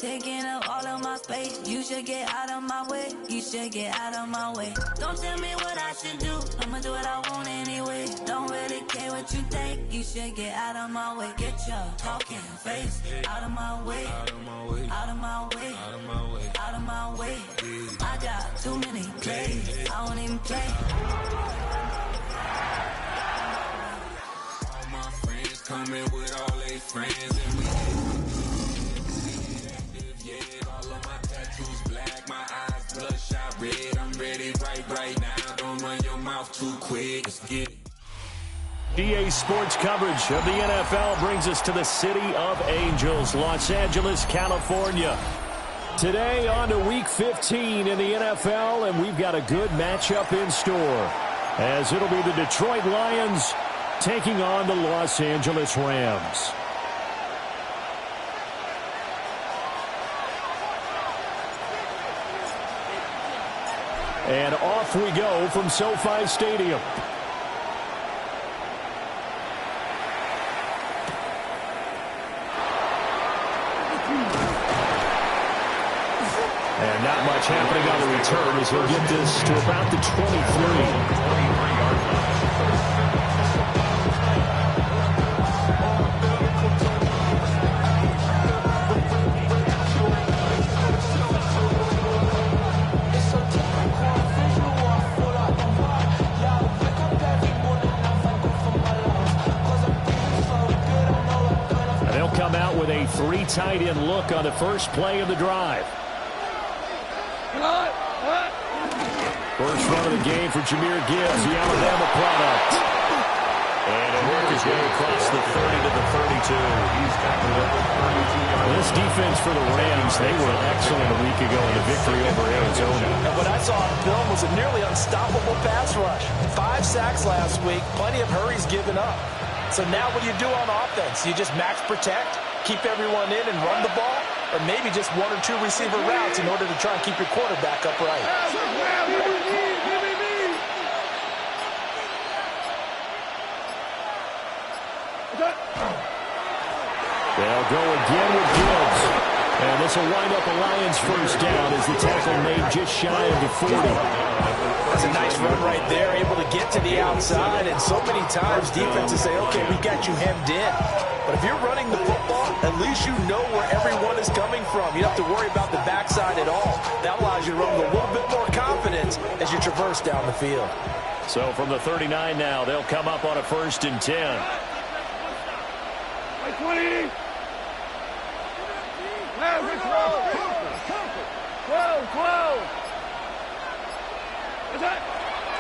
taking up all of my space. You should get out of my way. You should get out of my way. Don't tell me what I should do. I'ma do what I want anyway. Don't really care what you think. You should get out of my way. Get your talking face out of my way. Out of my way. Out of my way. Out of my way. Out of my way. I got too many plays. I won't even play. All my friends coming with all their friends and we all of my tattoos black, my eyes bloodshot red. I'm ready right now. Don't run your mouth too quick. Let's get it. EA Sports coverage of the NFL brings us to the City of Angels, Los Angeles, California. Today on to Week 15 in the NFL, and we've got a good matchup in store, as it'll be the Detroit Lions taking on the Los Angeles Rams. And off we go from SoFi Stadium. And not much happening on the return as he'll get this to about the 23-yard line. And they'll come out with a 3 tight end look on the first play of the drive. First run of the game for Jahmyr Gibbs, the Alabama product. And he'll work his way across the 30 to the 32. This defense for the Rams, they were excellent a week ago in the victory over Arizona. And what I saw on film was a nearly unstoppable pass rush. 5 sacks last week, plenty of hurries given up. So now what do you do on offense? You just max protect, keep everyone in and run the ball? Or maybe just 1 or 2 receiver routes in order to try and keep your quarterback upright. They'll go again with Gibbs. And this will wind up a Lions first down as the tackle made just shy of the 40. That's a nice run right there, able to get to the outside. And so many times defenses say, okay, we got you hemmed in. But if you're running the football, at least you know where everyone is coming from. You don't have to worry about the backside at all. That allows you to run with a little bit more confidence as you traverse down the field. So from the 39 now, they'll come up on a 1st and 10. 20.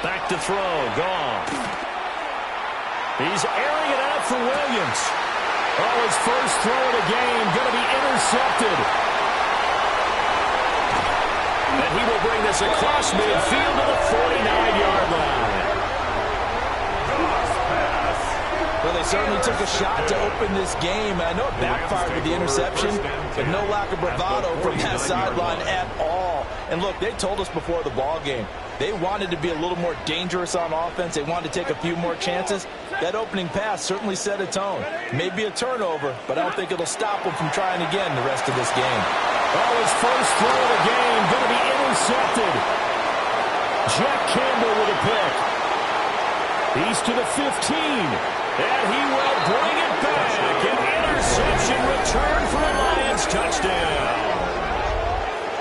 Back to throw, gone. He's airing it out for Williams. Oh, his first throw of the game going to be intercepted. And he will bring this across midfield to the 49-yard line. Well, they certainly took a shot to open this game. I know it backfired with the interception, but no lack of bravado from that sideline at all. And look, they told us before the ball game, they wanted to be a little more dangerous on offense. They wanted to take a few more chances. That opening pass certainly set a tone. Maybe a turnover, but I don't think it'll stop them from trying again the rest of this game. Oh, his first throw of the game going to be intercepted. Jack Campbell with a pick. He's to the 15. And he will bring it back. An interception return for a Lions touchdown.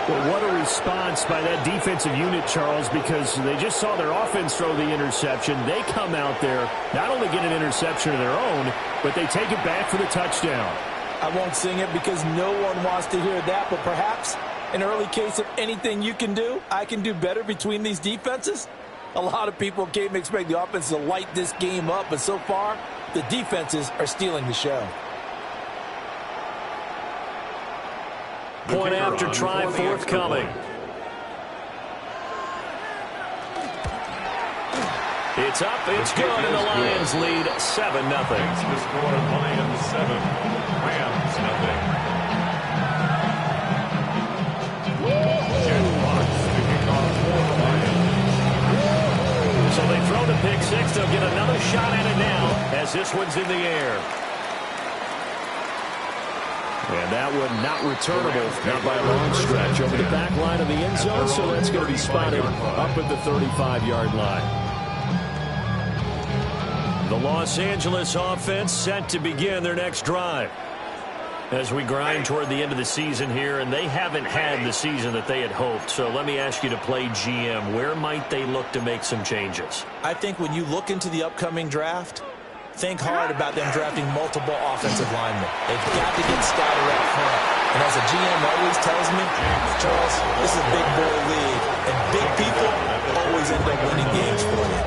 Well, what a response by that defensive unit, Charles, because they just saw their offense throw the interception. They come out there, not only get an interception of their own, but they take it back for the touchdown. I won't sing it because no one wants to hear that, but perhaps an early case of anything you can do, I can do better between these defenses. A lot of people came to expect the offense to light this game up, but so far, the defenses are stealing the show. Point after try forthcoming. It's up, it's good, and the Lions lead 7-0. The score, Lions 7, Rams 0. So they throw the pick six. They'll get another shot at it now as this one's in the air. And that one not returnable, not by a long stretch. Over the back line of the end zone, so that's going to be spotted up at the 35-yard line. The Los Angeles offense set to begin their next drive. As we grind toward the end of the season here, and they haven't had the season that they had hoped. So let me ask you to play GM. Where might they look to make some changes? I think when you look into the upcoming draft, think hard about them drafting multiple offensive linemen. They've got to get scouted up front. And as a GM always tells me, Charles, this is a big boy league, and big people always end up winning games for you.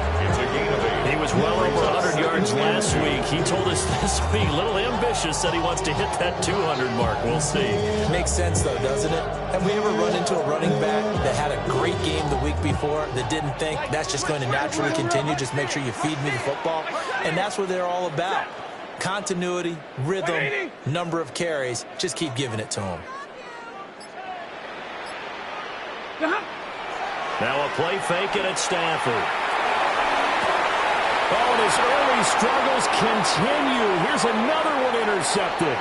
He was well over 100 yards last week. He told us this week, a little ambitious, said he wants to hit that 200 mark. We'll see. Makes sense, though, doesn't it? Have we ever run into a running back that had a great game the week before that didn't think that's just going to naturally continue? Just make sure you feed me the football. And that's what they're all about. Continuity, rhythm, number of carries. Just keep giving it to them. Now a play fake, and it's Stafford. Oh, and his early struggles continue. Here's another one intercepted.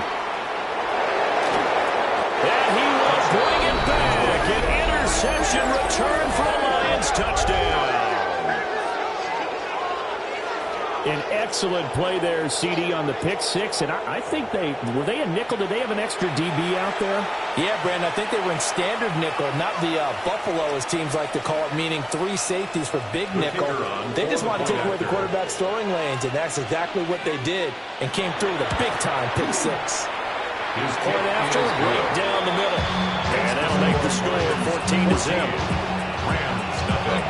And he will bring it back. An interception return for a Lions touchdown. An excellent play there, CD, on the pick six. And I think were they a nickel? Did they have an extra DB out there? Yeah, Brandon, I think they were in standard nickel, not the Buffalo, as teams like to call it, meaning 3 safeties for big nickel. They just want to take away the quarterback's throwing lanes, and that's exactly what they did, and came through with a big-time pick six. Point after, right down the middle. And that'll make the score 14-0. Rams, nothing.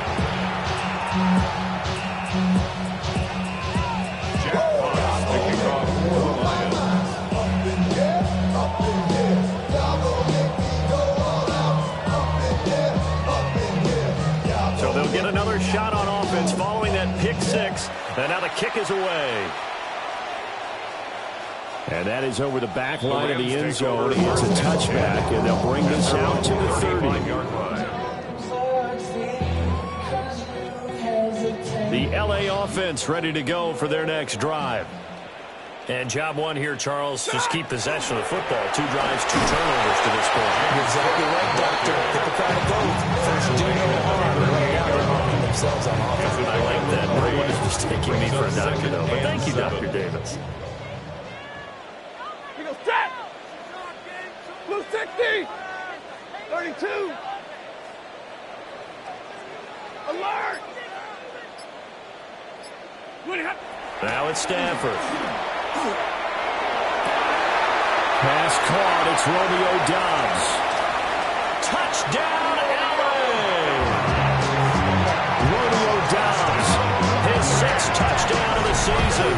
So they'll get another shot on offense following that pick six. And now the kick is away. And that is over the back line of the end zone. It's a touchback, and they'll bring this out to the 30. The LA offense ready to go for their next drive. And job one here, Charles, just keep possession of the football. 2 drives, 2 turnovers to this point. You're exactly right, Doctor. Hippocratic oath. First, do no harm. Right now, they're harming themselves on offense. I like that. No one is just taking me for a doctor, though. But thank you, Dr. Davis. Blue 60! 32! Alert! Now it's Stafford. Pass caught. It's Romeo Doubs. Touchdown, LA! Romeo Doubs, his 6th touchdown of the season.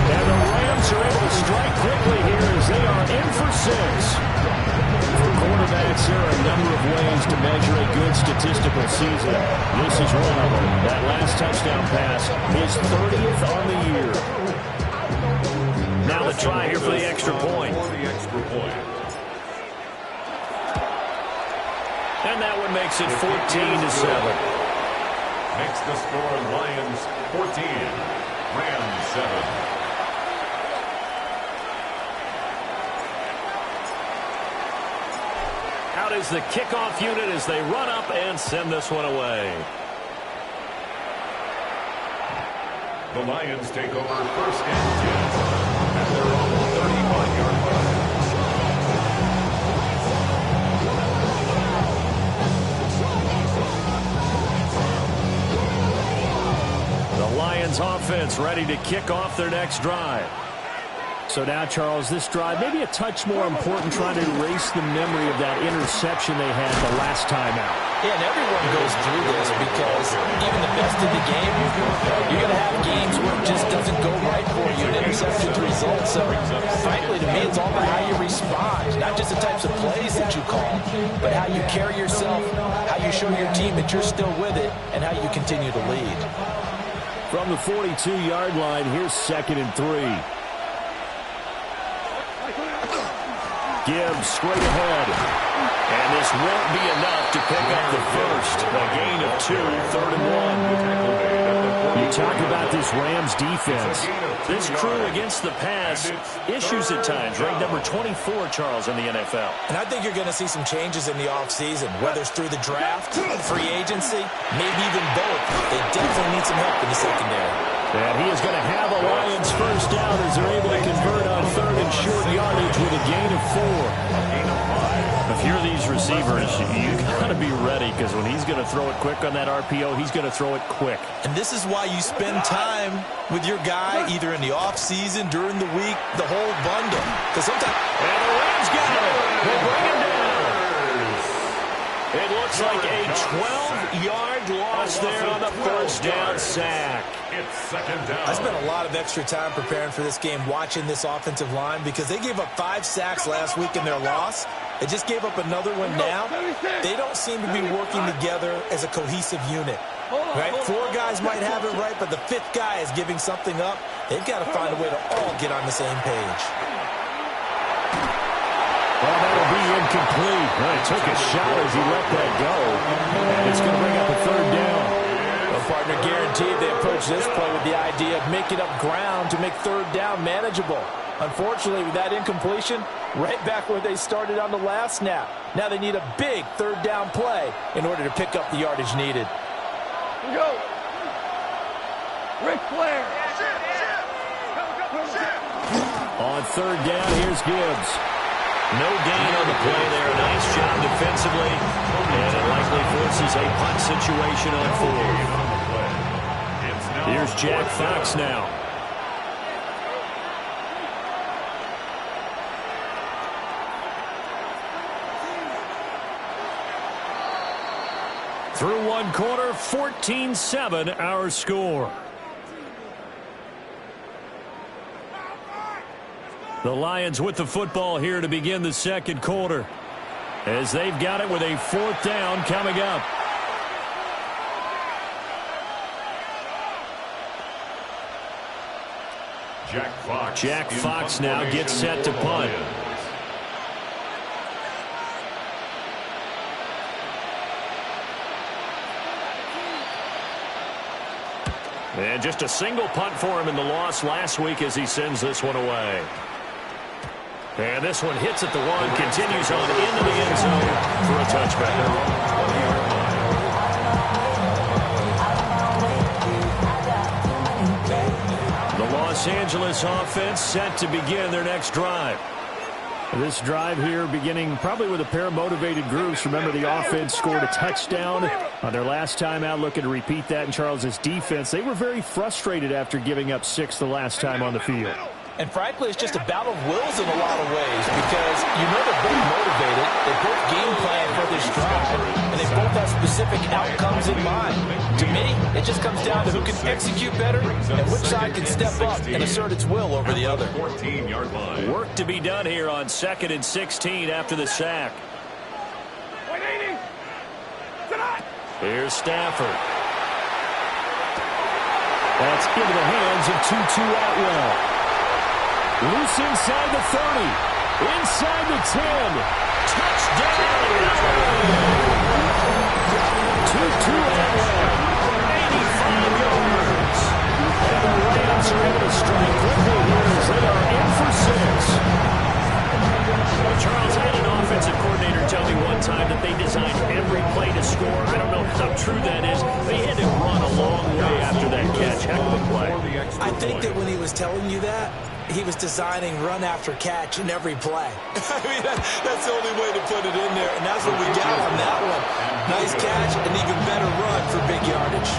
And the Rams are able to strike quickly here as they are in for 6. For quarterbacks, there are a number of ways to measure a good statistical season. This is one of them. That last touchdown pass, his 30th on the year. Now the try here for the extra point. And that one makes it 14-7. Makes the score Lions 14, Rams 7. Out is the kickoff unit as they run up and send this one away. The Lions take over 1st and 10 at their own 35-yard line. The Lions offense ready to kick off their next drive. So now, Charles, this drive maybe a touch more important, trying to erase the memory of that interception they had the last time out. Yeah, and everyone goes through this because even the best in the game, you're going to have games where it just doesn't go right for you, and interceptions result. So, frankly, to me, it's all about how you respond, not just the types of plays that you call, but how you carry yourself, how you show your team that you're still with it, and how you continue to lead. From the 42-yard line, here's 2nd and 3. Gibbs straight ahead. And this won't be enough to pick up the first. A gain of 2, 3rd and 1. You talk about this Rams defense. This crew against the pass, issues at times. Ranked number 24, Charles, in the NFL. And I think you're going to see some changes in the offseason, whether it's through the draft, free agency, maybe even both. They definitely need some help in the secondary. And he is going to have a Lions first down as they're able to convert on third and short yardage with a gain of 4. If you're these receivers, you got to be ready, because when he's going to throw it quick on that RPO, he's going to throw it quick. And this is why you spend time with your guy, either in the offseason, during the week, the whole bundle. Because sometimes... And the Rams got him. They bring him down. It looks like a 12-yard loss there on the first down sack. It's second down. I spent a lot of extra time preparing for this game, watching this offensive line, because they gave up 5 sacks last week in their loss. They just gave up another one now. They don't seem to be working together as a cohesive unit. Right? 4 guys might have it right, but the 5th guy is giving something up. They've got to find a way to all get on the same page. Well, that'll be incomplete. Well, he took a shot as he let that go. And it's going to bring up a third down. Well, partner, guaranteed they approach this play with the idea of making up ground to make third down manageable. Unfortunately, with that incompletion, right back where they started on the last snap. Now they need a big third down play in order to pick up the yardage needed. Go. Ric Flair. On third down, here's Gibbs. No gain on the play there. Nice job defensively. And it likely forces a punt situation on 4th. Here's Jack Fox now. Through one quarter, 14-7 our score. The Lions with the football here to begin the second quarter, as they've got it with a 4th down coming up. Jack Fox now gets set to punt. And just a single punt for him in the loss last week as he sends this one away. And this one hits at the 1, continues on into the end zone for a touchback. The Los Angeles offense set to begin their next drive. This drive here beginning probably with a pair of motivated groups. Remember, the offense scored a touchdown on their last time out, looking to repeat that in Charles's defense. They were very frustrated after giving up 6 the last time on the field. And frankly, it's just a battle of wills in a lot of ways, because you know they're both motivated, they both game plan for this drive, and they both have specific outcomes in mind. To me, it just comes down to who can execute better and which side can step up and assert its will over the other. 14-yard line. Work to be done here on 2nd and 16 after the sack. Here's Stafford. That's into the hands of Tutu Atwell. Loose inside the 30. Inside the 10. Touchdown! Tutu Atwell. 85 yards. And the Rams are able to strike quickly here as they are in for 6. Well, Charles, I had an offensive coordinator tell me one time that they designed every play to score. I don't know how true that is. They had to run a long way after that catch. Heck of a play. I think that when he was telling you that, he was designing run after catch in every play. I mean, that's the only way to put it in there, and that's what we got on that one. Nice catch, and even better run for big yardage.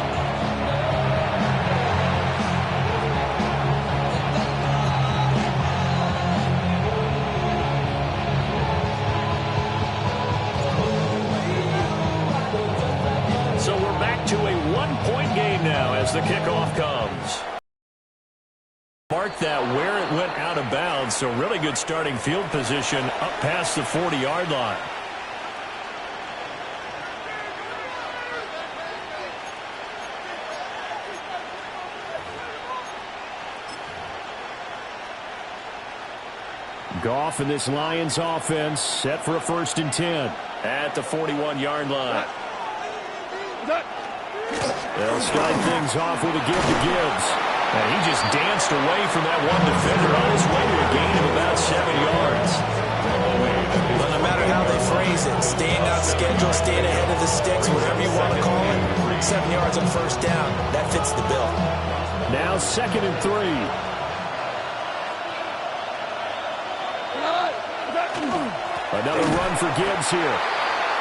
So we're back to a one-point game now as the kickoff comes. Mark that where it went out of bounds, so really good starting field position up past the 40-yard line. Goff and this Lions offense set for a 1st and 10 at the 41-yard line. They'll start things off with a give to Gibbs. And he just danced away from that one defender on his way to a gain of about 7 yards. But no matter how they phrase it, staying on schedule, staying ahead of the sticks, whatever you want to call it, 7 yards on first down, that fits the bill. Now 2nd and 3. Another run for Gibbs here.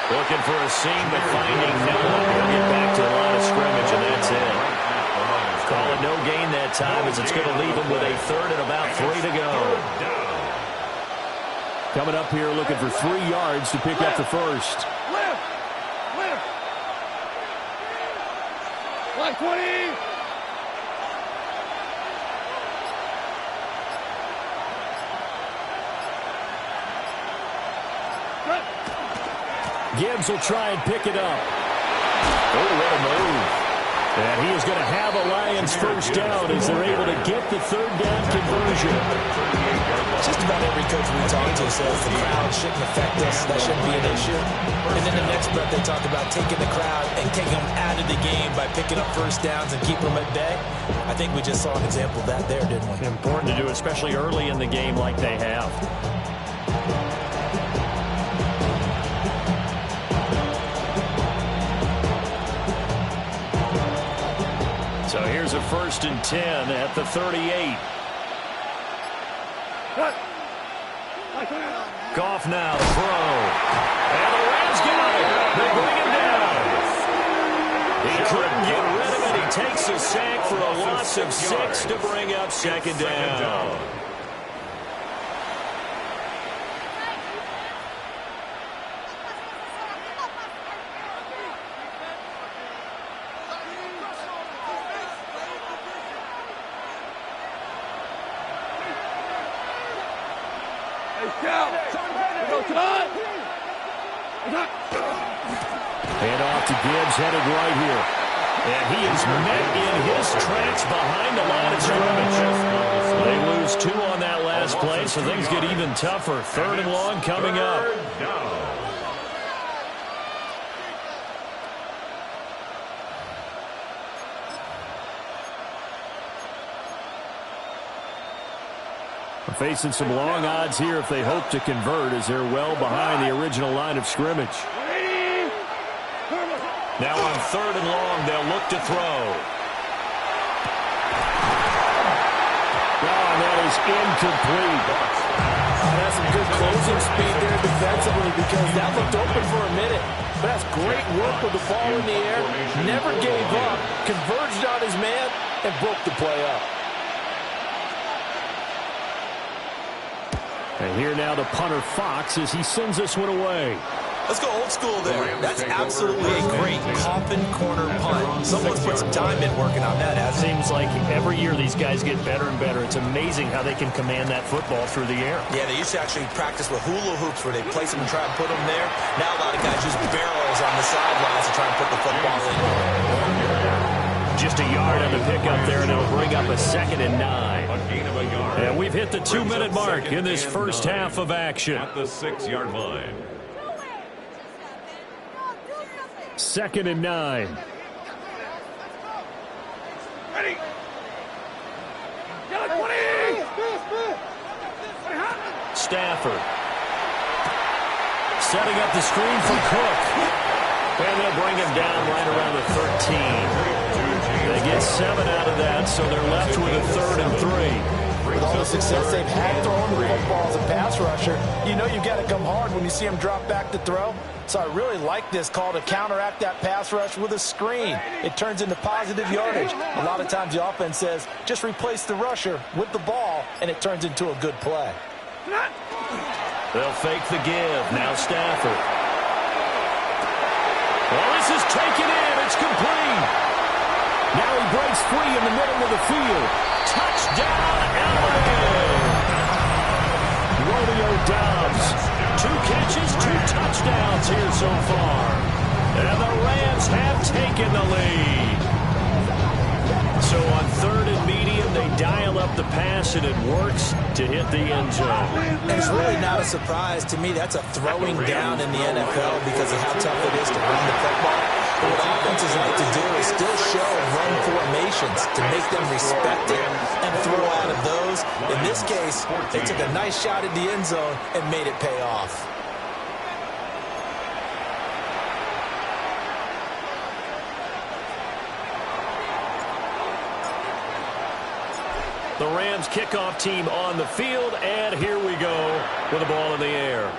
Looking for a seam, but finding no one. He'll get back to the line of scrimmage, and that's it. Call it no gain that time, as it's going to leave him with a 3rd and about 3 to go. Coming up here looking for 3 yards to pick up the first. Left. 120. Gibbs will try and pick it up. Oh, what a move. And he is going to have a Lions first down as they're able to get the 3rd down conversion. Just about every coach we talk to says the crowd shouldn't affect us. That shouldn't be an issue. And then the next breath they talk about taking the crowd and taking them out of the game by picking up first downs and keeping them at bay. I think we just saw an example of that there, didn't we? Important to do, especially early in the game like they have. So here's a 1st and 10 at the 38. Goff now to throw. And the Rams got it. They bring him down. He couldn't get rid of it. He takes a sack for a loss of 6 to bring up 2nd down. Hand off to Gibbs, headed right here. And he is met in his tracks behind the line of scrimmage. They lose 2 on that last play, so things get even tougher. 3rd and long coming up. Facing some long odds here if they hope to convert, as they're well behind the original line of scrimmage. Now on 3rd and long, they'll look to throw. Oh, that is incomplete. That's some good closing speed there defensively, because that looked open for a minute. But that's great work with the ball in the air. Never gave up. Converged on his man and broke the play up. And here now the punter Fox as he sends this one away. Let's go old school there. That's absolutely a great coffin corner punt. Someone's put some time in working on that, hasn't it? Seems like every year these guys get better and better. It's amazing how they can command that football through the air. Yeah, they used to actually practice with hula hoops where they place them and try and put them there. Now a lot of guys use barrels on the sidelines to try and put the football in. Just a yard on the pickup there, and it'll bring up a 2nd and 9. And we've hit the 2-minute mark in this first half of action. At the 6-yard line. 2nd and 9. Ready. Stafford. Setting up the screen for Cook. And they'll bring him down right around the 13. They get 7 out of that, so they're left with a 3rd and 3. With all the success they've had throwing the football as a pass rusher, you know you've got to come hard when you see him drop back to throw. So I really like this call to counteract that pass rush with a screen. It turns into positive yardage. A lot of times the offense says, just replace the rusher with the ball, and it turns into a good play. They'll fake the give. Now Stafford. Well, this is taken in. It's complete. Now he breaks free in the middle of the field. Touchdown, LA! Romeo Doubs. 2 catches, 2 touchdowns here so far. And the Rams have taken the lead. So on 3rd and medium, they dial up the pass, and it works to hit the end zone. And it's really not a surprise to me. That's a throwing down in the NFL because of how tough it is to run the football. But what offenses like to do is still show run formations to make them respect it and throw out of those. In this case, they took a nice shot at the end zone and made it pay off. The Rams kickoff team on the field, and here we go with the ball in the air.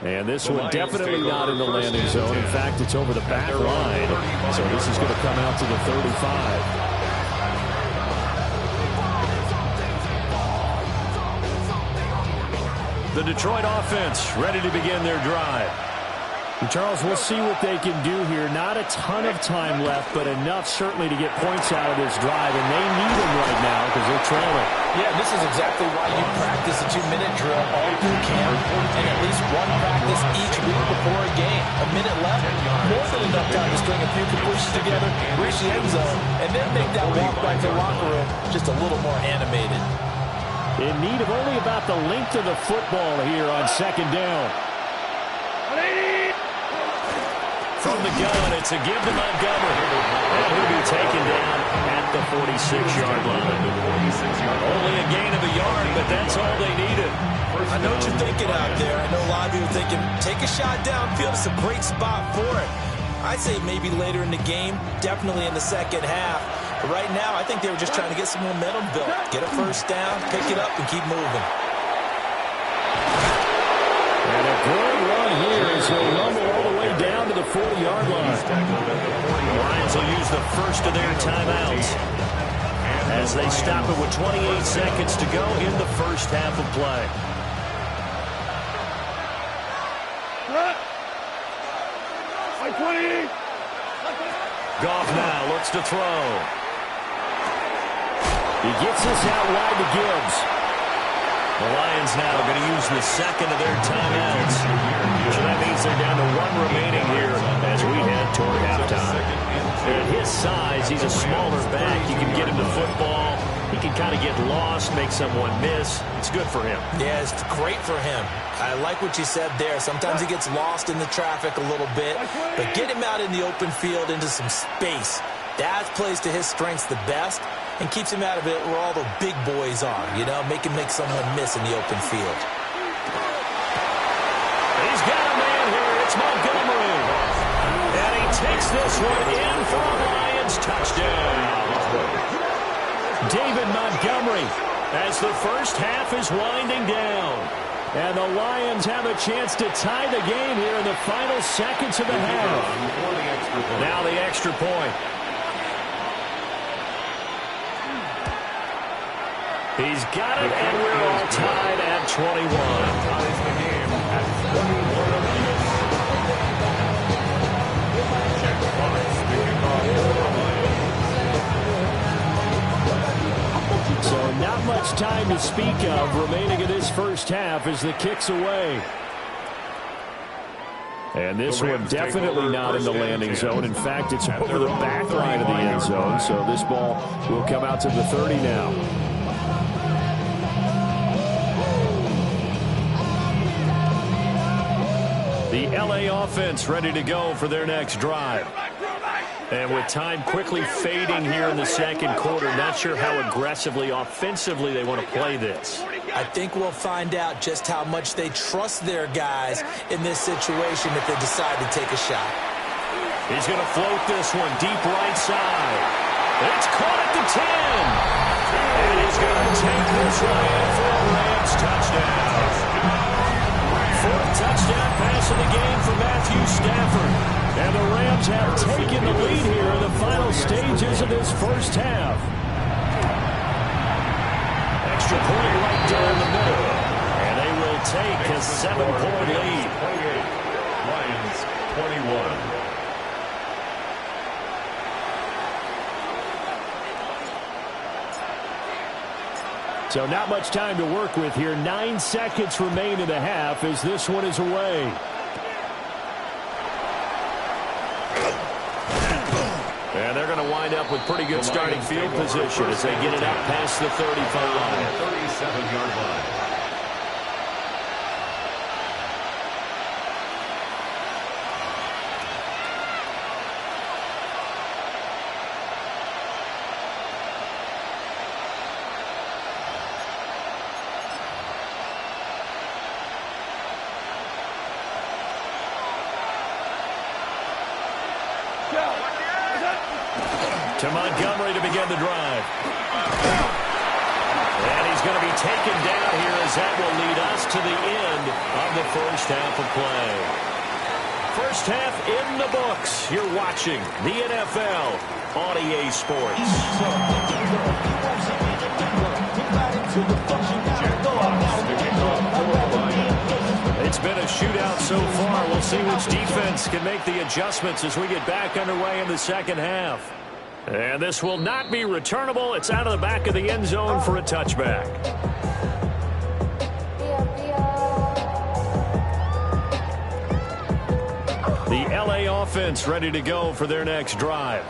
And this one definitely not in the landing zone. In fact, it's over the back line. So this is going to come out to the 35. The Detroit offense ready to begin their drive. And Charles, we'll see what they can do here. Not a ton of time left, but enough certainly to get points out of this drive, and they need them right now because they're trailing. Yeah, this is exactly why you practice a 2-minute drill all through camp and at least one practice each week before a game. A minute left, more than enough time to string a few completions together, reach the end zone, and then make that walk back to the locker room just a little more animated. In need of only about the length of the football here on second down. From the gun, it's a give to Montgomery. And he'll be taken down at the 46-yard line. Only a gain of a yard, but that's all they needed. I know what you're thinking out there. I know a lot of you are thinking, take a shot downfield. It's a great spot for it. I'd say maybe later in the game, definitely in the second half. But right now, I think they were just trying to get some momentum built. Get a first down, pick it up, and keep moving. And a good run here as he'll rumble all the way down to the 40-yard line. The Lions will use the first of their timeouts as they stop it with 28 seconds to go in the first half of play. Goff now looks to throw. He gets this out wide to Gibbs. The Lions now going to use the second of their timeouts. So that means they're down to one remaining here as we head toward halftime. At his size, he's a smaller back. You can get him the football. He can kind of get lost, make someone miss. It's good for him. Yeah, it's great for him. I like what you said there. Sometimes he gets lost in the traffic a little bit, but get him out in the open field into some space. That plays to his strengths the best and keeps him out of it where all the big boys are, you know, make someone miss in the open field. He's got a man here. It's Montgomery. And he takes this one in for a Lions touchdown. David Montgomery as the first half is winding down. And the Lions have a chance to tie the game here in the final seconds of the half. Now the extra point. He's got it, and we're all tied at 21. So not much time to speak of remaining in this first half as the kick's away. And this one definitely not in the landing zone. In fact, it's over the back line of the end zone. So this ball will come out to the 30 now. The LA offense ready to go for their next drive. And with time quickly fading here in the second quarter, not sure how aggressively, offensively they want to play this. I think we'll find out just how much they trust their guys in this situation if they decide to take a shot. He's going to float this one deep right side. It's caught at the 10. And he's going to take this one in for a Rams touchdown. Fourth touchdown pass of the game for Matthew Stafford. And the Rams have taken the lead here in the final stages of this first half. Extra point right down the middle. And they will take a 7-point lead. Lions 21. So not much time to work with here. 9 seconds remain in the half as this one is away. And they're going to wind up with pretty good starting field position as they get it out past the 35. 37-yard line. To Montgomery to begin the drive. And he's going to be taken down here as that will lead us to the end of the first half of play. First half in the books. You're watching the NFL on EA Sports. It's been a shootout so far. We'll see which defense can make the adjustments as we get back underway in the second half. And this will not be returnable. It's out of the back of the end zone for a touchback. The LA offense ready to go for their next drive.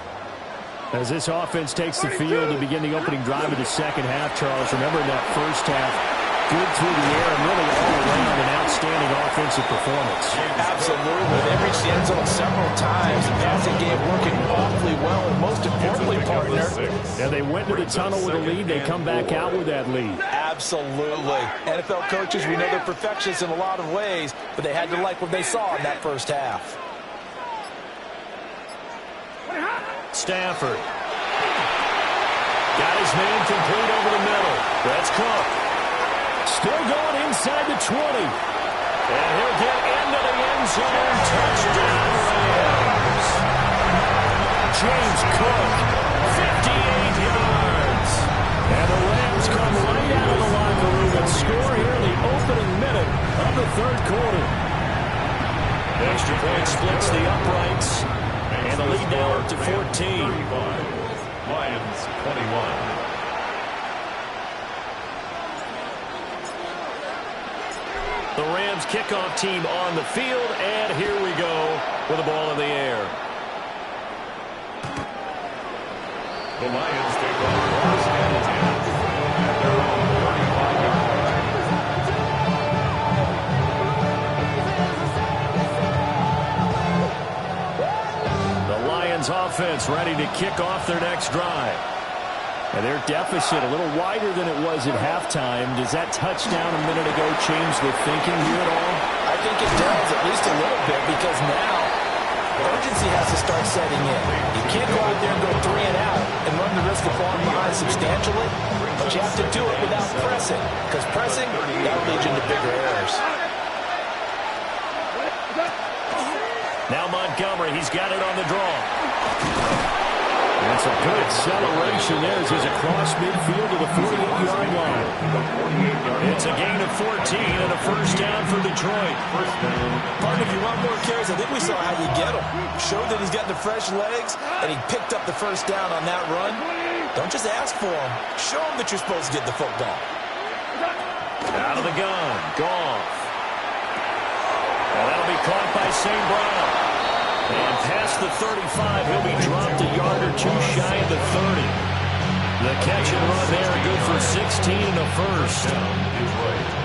As this offense takes the field to begin the opening drive of the second half, Charles, remember in that first half, good through the air and really all around an outstanding offensive performance. Absolutely. They reached the end zone several times. The passing game working awfully well, and most importantly, partner. And they went to the tunnel with a lead. They come back out with that lead. Absolutely. NFL coaches, we know they're perfectionists in a lot of ways, but they had to like what they saw in that first half. Stafford. Got his man complete over the middle. That's Cook. Still going inside the 20. And he'll get into the end zone. Touchdown, Rams. James Cook, 58 yards. And the Rams come right out of the locker room and score here in the opening minute of the third quarter. Extra point splits the uprights. And the lead now up to 14. 35. Lions 21. The Rams kickoff team on the field, and here we go with the ball in the air. The Lions take over first and 10 at their own 35-yard line. The Lions offense ready to kick off their next drive. And their deficit a little wider than it was at halftime. Does that touchdown a minute ago change the thinking here at all? I think it does, at least a little bit, because now urgency has to start setting in. You can't go out there and go 3 and out and run the risk of falling behind substantially, but you have to do it without pressing, because pressing, that leads you into bigger errors. Now Montgomery, he's got it on the draw. That's a good acceleration there as he's across midfield to the 48-yard line. It's a gain of 14 and a first down for Detroit. Partner, if you want more carries, I think we saw how you get him. Showed that he's got the fresh legs, and he picked up the first down on that run. Don't just ask for him. Show him that you're supposed to get the football. Out of the gun, Goff. And that'll be caught by St. Brown. And past the 35, he'll be dropped a yard or two shy of the 30. The catch and run there, good for 16 and a first. Detroit.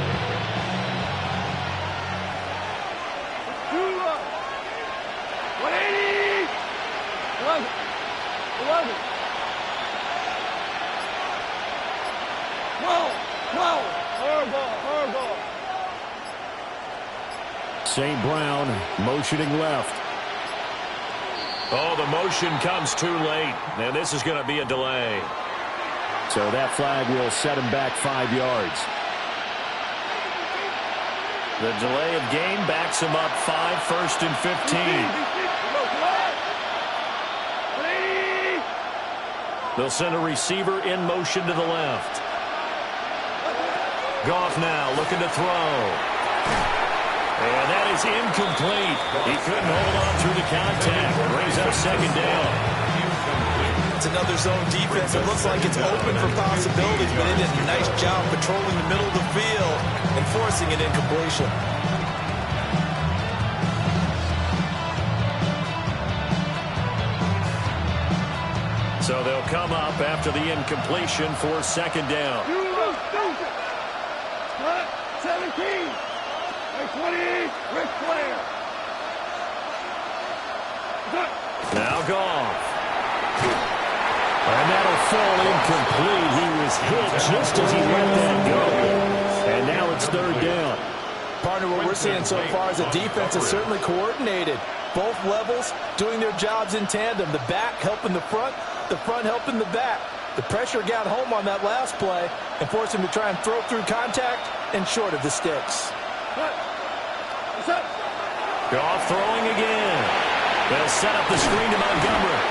St. Brown motioning left. Oh, the motion comes too late, and this is going to be a delay. So that flag will set him back 5 yards. The delay of game backs him up 5, first and 15. They'll send a receiver in motion to the left. Goff now looking to throw. And that is incomplete. He couldn't hold on through the contact. Brings up second down. It's another zone defense. It looks like it's open for possibilities, but they did a nice job patrolling the middle of the field and forcing an incompletion. So they'll come up after the incompletion for second down. 17. 20, Ric Flair. Now Goff. And that'll fall incomplete. He was hit just as he let that go. And now it's third down. Partner, what we're seeing so far is the defense is certainly coordinated. Both levels doing their jobs in tandem. The back helping the front, the front helping the back. The pressure got home on that last play and forced him to try and throw through contact and short of the sticks. What's up? Goff throwing again. They'll set up the screen to Montgomery.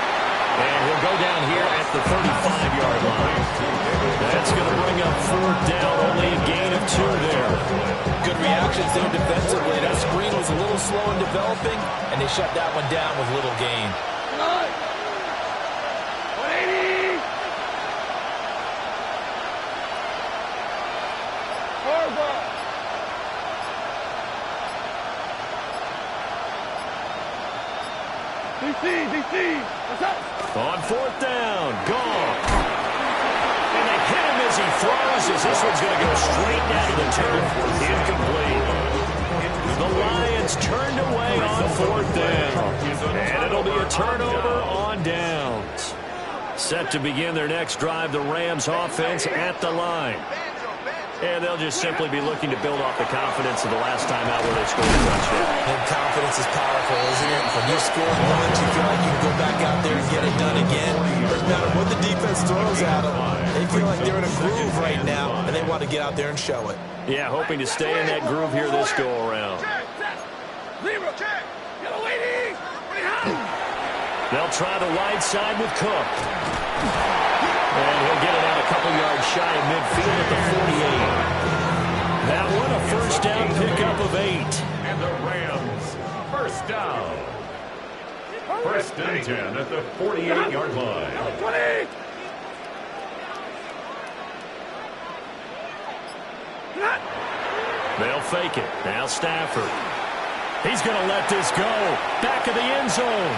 And he'll go down here at the 35-yard line. That's going to bring up fourth down, only a gain of 2 there. Good reactions there defensively. That screen was a little slow in developing, and they shut that one down with little gain. 180. Over. DC. What's up? On fourth down, gone. And they hit him as he throws, as this one's going to go straight down to the turf. Incomplete. The Lions turned away on fourth down. And it'll be a turnover on downs. Set to begin their next drive, the Rams offense at the line. And they'll just simply be looking to build off the confidence of the last time out where they scored a touchdown. And confidence is powerful, isn't it? When you score once, you feel like you can go back out there and get it done again. Doesn't matter what the defense throws at them. They feel like they're in a groove right now, and they want to get out there and show it. Yeah, hoping to stay in that groove here this go-around. They'll try the wide side with Cook. And he'll get it out a couple yards shy of midfield at the 48. That one a first down pickup of 8. And the Rams, first down. First and 10 at the 48-yard line. 20. They'll fake it. Now Stafford. He's going to let this go. Back of the end zone.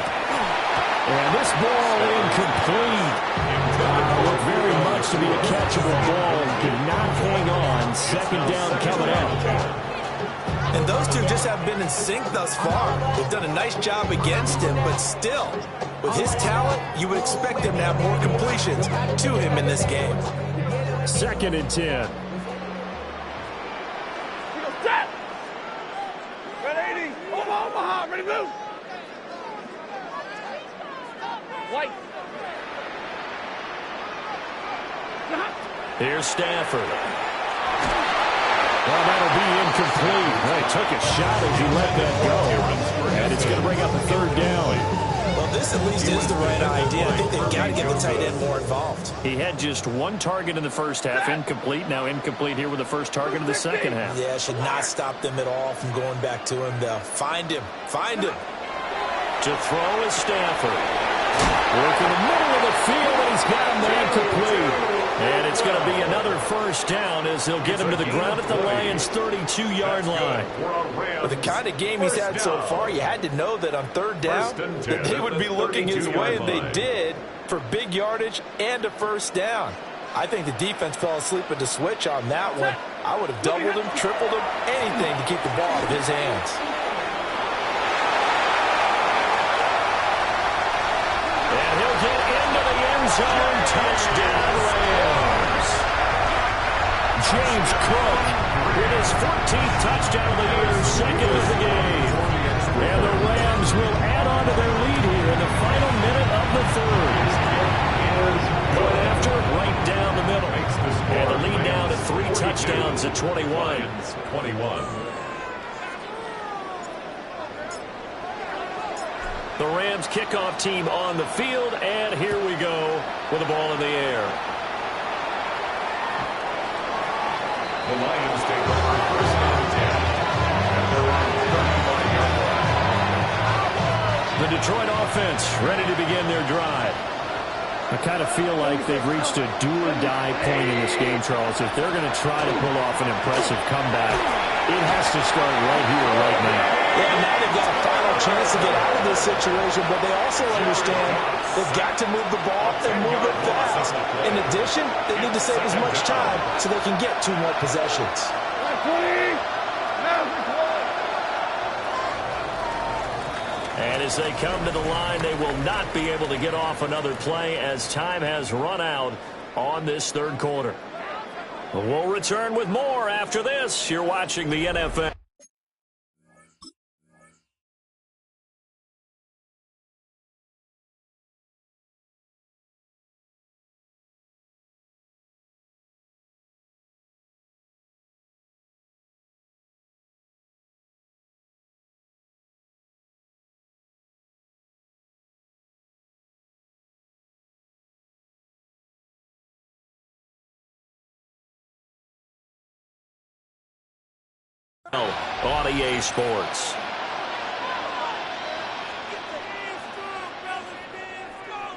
And this ball incomplete. Looked very much to be a catchable ball. Did not hang on. Second down coming out. And those two just have been in sync thus far. They've done a nice job against him, but still, with his talent, you would expect him to have more completions to him in this game. Second and 10. Red 80. Omaha. Ready to move. White. Here's Stafford. Well, that'll be incomplete. Well, he took a shot as he let that go. And it's going to bring up a third down. Well, this at least is the right idea. I think they've got to get the tight end more involved. He had just one target in the first half, incomplete. Now incomplete here with the first target of the second half. Yeah, should not stop them at all from going back to him. They'll find him. To throw is Stafford. Working the middle of the field, and he's got him there incomplete. And it's going to be another first down as he'll get him to the ground at the Lions' 32-yard line. With the kind of game he's had so far, you had to know that on third down that they would be looking his way, and they did, for big yardage and a first down. I think the defense fell asleep at the switch on that one. I would have doubled him, tripled him, anything to keep the ball out of his hands. And he'll get into the end zone. Touchdown, Rams. James Cook with his 14th touchdown of the year, second of the game. And the Rams will add on to their lead here in the final minute of the third. Going after it right down the middle. And the lead down to 3 touchdowns at 21. 21. The Rams kickoff team on the field, and here we go with the ball in the air. The Lions take over first and 10. And they're on 35-yard line. The Detroit offense ready to begin their drive. I kind of feel like they've reached a do-or-die point in this game, Charles. If they're going to try to pull off an impressive comeback, it has to start right here, right now. Yeah, now they've got a final chance to get out of this situation, but they also understand they've got to move the ball and move it fast. In addition, they need to save as much time so they can get 2 more possessions. And as they come to the line, they will not be able to get off another play as time has run out on this third quarter. We'll return with more after this. You're watching the NFL. on EA Sports.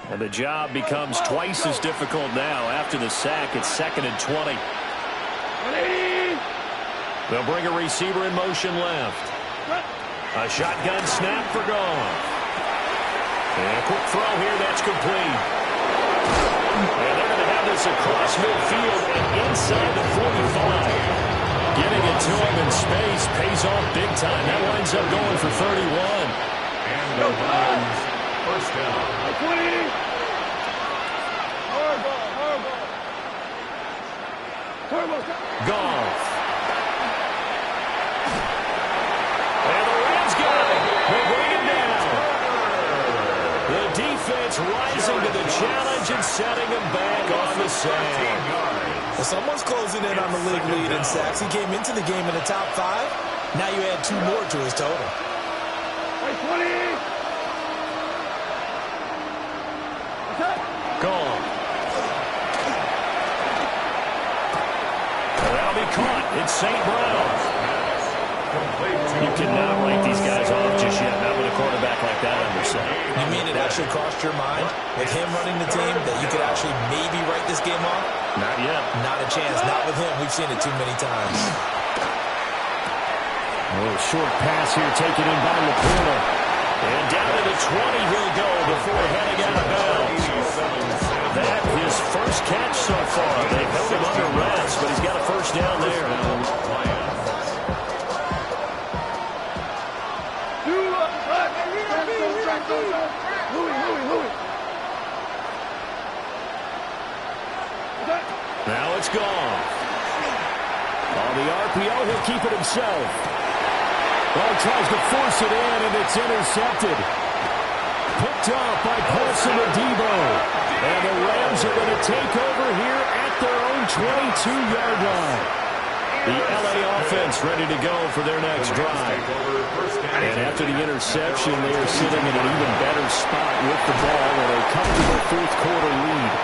And the job becomes twice as difficult now. After the sack, it's 2nd and 20. They'll bring a receiver in motion left. A shotgun snap for Goff. And a quick throw here, that's complete. And they're going to have this across midfield and inside the 45. Getting it to him in space pays off big time. That winds up going for 31. And the Lions, first down. 20. Goff. And the Rams got it. They bring it down. The defense rising to the challenge and setting him back on the sack. Well, someone's closing in on the league lead in sacks. He came into the game in the top 5. Now you add 2 more to his total. 20. Gone. That'll be caught. It's St. Brown. You cannot write these guys off just yet, not with a quarterback like that under center. You mean it actually crossed your mind with him running the team that you could actually maybe write this game off? Not yet. Not a chance. Not with him. We've seen it too many times. A little short pass here taken in by Laporta. And down to the 20 he'll go before heading out of bounds. That his first catch so far. They've held him under wraps, but he's got a first down there. Now it's gone. On the RPO, he'll keep it himself. Well, he tries to force it in, and it's intercepted. Picked off by Paulson Adebo. And the Rams are going to take over here at their own 22-yard line. The LA offense ready to go for their next drive. And after the interception, they are sitting in an even better spot with the ball with a comfortable fourth-quarter lead.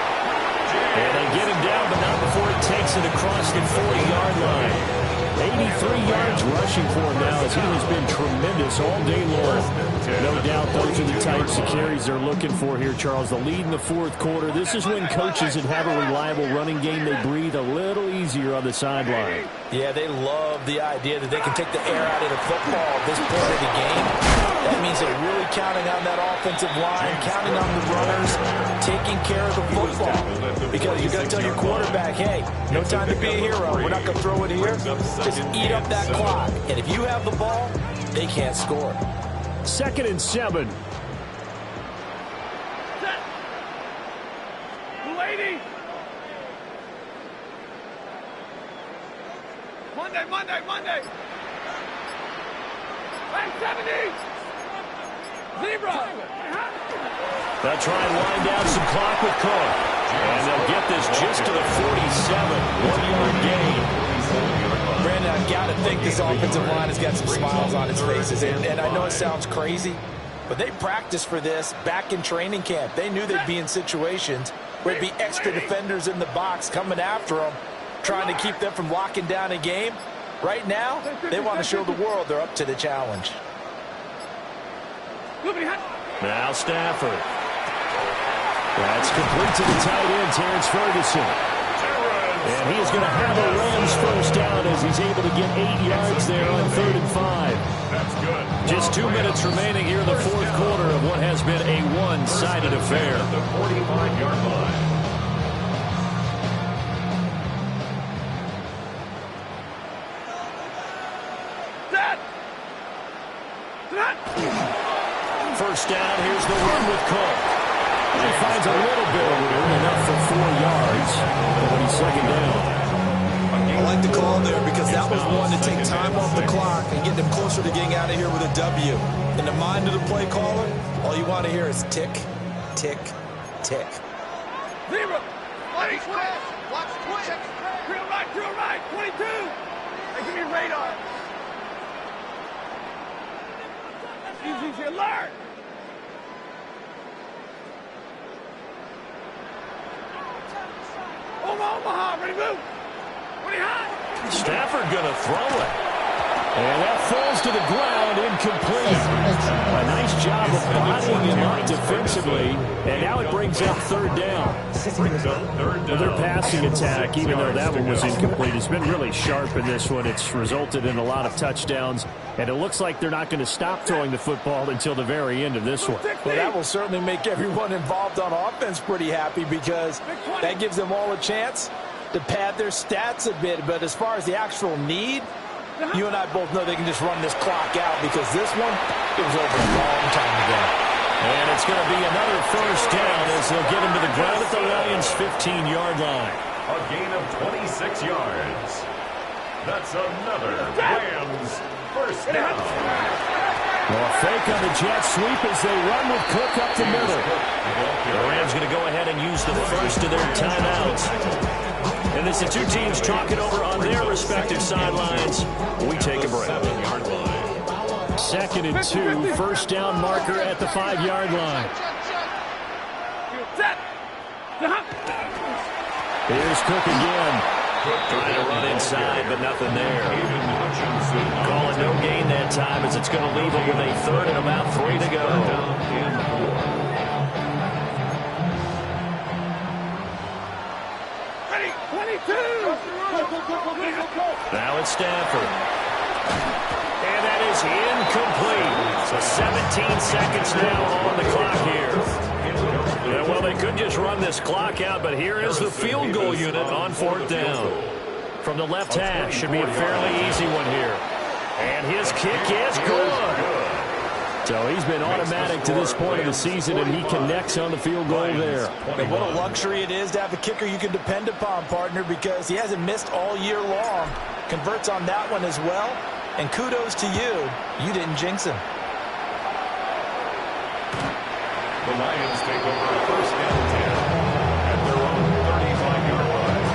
And they get him down, but not before he takes it across the 40-yard line. 83 yards rushing for him now as he has been tremendous all day long. No doubt those are the types of carries they're looking for here, Charles. The lead in the fourth quarter. This is when coaches that have a reliable running game, they breathe a little easier on the sideline. Yeah, they love the idea that they can take the air out of the football at this point of the game. That means they're really counting on that offensive line, counting on the runners, taking care of the football. Because you're going to tell your quarterback, hey, no time to be a hero. We're not going to throw it here. Just eat up that clock. And if you have the ball, they can't score. 2nd and 7. Lady. Monday. Line 70. Zebra. They'll try and wind down some clock with Cook. And they'll get this just to the 47. 1-yard gain. Brandon, I've got to think this offensive line has got some smiles on its faces. And I know it sounds crazy, but they practiced for this back in training camp. They knew they'd be in situations where there'd be extra defenders in the box coming after them, trying to keep them from locking down a game. Right now, they want to show the world they're up to the challenge. Now Stafford. That's complete to the tight end, Terrence Ferguson. And he is going to have a Rams first down as he's able to get 8 yards there on 3rd and 5. That's good. Just 2 minutes remaining here in the fourth quarter of what has been a one-sided affair. The 45-yard line. First down, here's the run with Cook. He finds a little bit of room, enough for 4 yards, but he's 2nd down. I like the call there because that was one to take time off the clock and get them closer to getting out of here with a W. In the mind of the play caller, all you want to hear is tick, tick, tick. Zebra. Watch twitch. Drill right. 22. Hey, give me radar. Easy alert. Omaha, ready to move. What are you hot? Stafford going to throw it. And that falls to the ground, incomplete. A nice job of bodying him up defensively, and now it brings up third down. Well, their passing attack, even though that one was incomplete, has been really sharp in this one. It's resulted in a lot of touchdowns, and it looks like they're not going to stop throwing the football until the very end of this one. Well, that will certainly make everyone involved on offense pretty happy because that gives them all a chance to pad their stats a bit. But as far as the actual need, you and I both know they can just run this clock out because this one, it was over a long time ago. And it's going to be another first down as they'll get him to the ground at the Lions' 15-yard line. A gain of 26 yards. That's another Rams first down. Well, a fake on the jet sweep as they run with Cook up the middle. The Rams going to go ahead and use the first of their timeouts. And as the two teams talk it over on their respective sidelines, we take a break. 2nd and 2, first down marker at the 5-yard line. Here's Cook again. Trying to run inside, but nothing there. Calling no gain that time as it's going to leave them with a 3rd and about 3 to go. Now it's Stafford. And that is incomplete. So 17 seconds now on the clock here. Yeah, well, they could just run this clock out, but here is the field goal unit on 4th down. From the left hash, should be a fairly easy one here. And his kick is good. So he's been automatic to this point of the season, and he connects on the field goal there. And what a luxury it is to have a kicker you can depend upon, partner, because he hasn't missed all year long. Converts on that one as well. And kudos to you. You didn't jinx him. The Lions take over first and 10 at their own 35-yard line.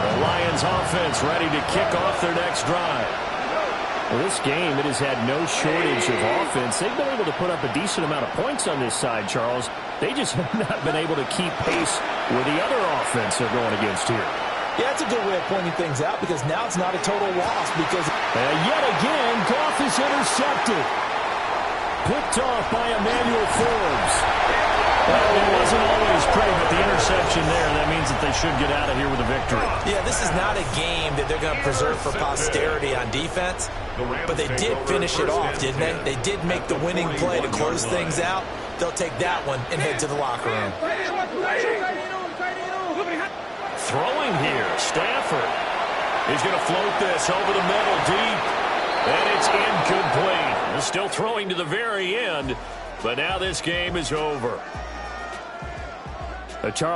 The Lions offense ready to kick off their next drive. Well, this game, it has had no shortage of offense. They've been able to put up a decent amount of points on this side, Charles. They just have not been able to keep pace with the other offense they're going against here. Yeah, that's a good way of pointing things out because now it's not a total loss because... yet again, Goff is intercepted. Picked off by Emmanuel Forbes. Well, it wasn't always pretty, but the interception there, that means that they should get out of here with a victory. Yeah, this is not a game that they're going to preserve for posterity on defense, but they did finish it off, didn't they? They did make the winning play to close things out. They'll take that one and head to the locker room. Throwing here, Stafford. He's going to float this over the middle deep, and it's incomplete. They're still throwing to the very end, but now this game is over. Charles.